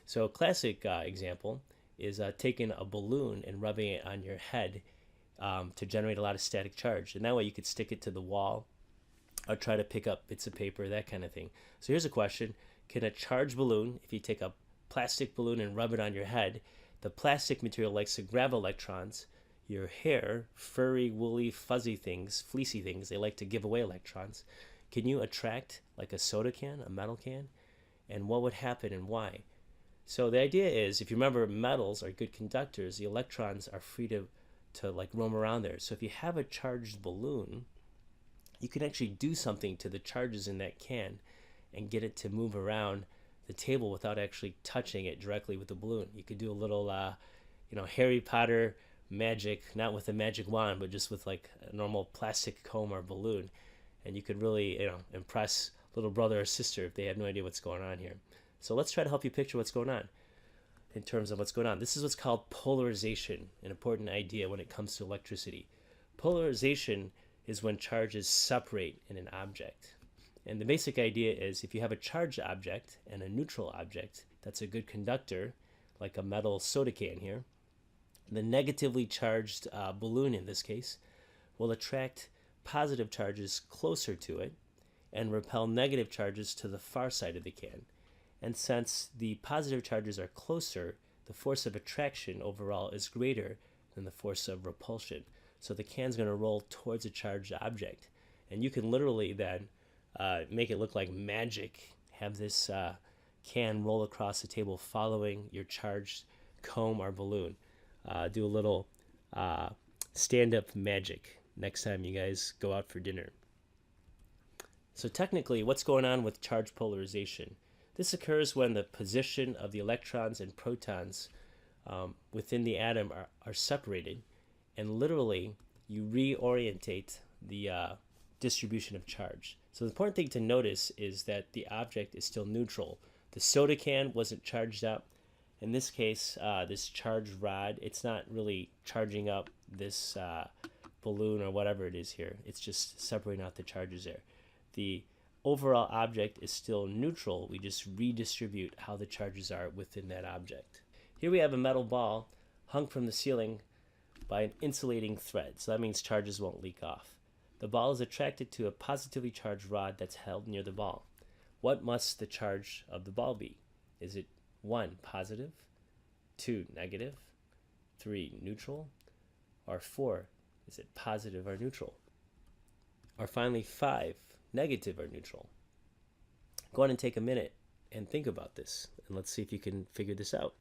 So a classic example is taking a balloon and rubbing it on your head to generate a lot of static charge. And that way you could stick it to the wall or try to pick up bits of paper, that kind of thing. So here's a question. Can a charged balloon, if you take a plastic balloon and rub it on your head, the plastic material likes to grab electrons. Your hair, furry, woolly, fuzzy things, fleecy things, they like to give away electrons. Can you attract like a soda can, a metal can? And what would happen and why? So the idea is, if you remember, metals are good conductors. The electrons are free to like roam around there. So if you have a charged balloon, you can actually do something to the charges in that can and get it to move around the table without actually touching it directly with the balloon. You could do a little, Harry Potter magic, not with a magic wand, but just with like a normal plastic comb or balloon, and you could really, impress little brother or sister if they have no idea what's going on here. So let's try to help you picture what's going on in terms of what's going on. This is what's called polarization, an important idea when it comes to electricity. Polarization is when charges separate in an object. And the basic idea is if you have a charged object and a neutral object that's a good conductor, like a metal soda can here, the negatively charged balloon in this case will attract positive charges closer to it and repel negative charges to the far side of the can. And since the positive charges are closer, the force of attraction overall is greater than the force of repulsion. So the can's going to roll towards a charged object. And you can literally then make it look like magic, have this can roll across the table following your charged comb or balloon. Do a little stand-up magic next time you guys go out for dinner. So technically, what's going on with charge polarization? This occurs when the position of the electrons and protons within the atom are separated, and literally you reorientate the distribution of charge. So the important thing to notice is that the object is still neutral. The soda can wasn't charged up. In this case, this charged rod, it's not really charging up this balloon or whatever it is here. It's just separating out the charges there. The overall object is still neutral. We just redistribute how the charges are within that object. Here we have a metal ball hung from the ceiling by an insulating thread. So that means charges won't leak off. The ball is attracted to a positively charged rod that's held near the ball. What must the charge of the ball be? Is it 1, positive, 2, negative, 3, neutral, or 4, is it positive or neutral? Or finally 5, negative or neutral? Go on and take a minute and think about this, and let's see if you can figure this out.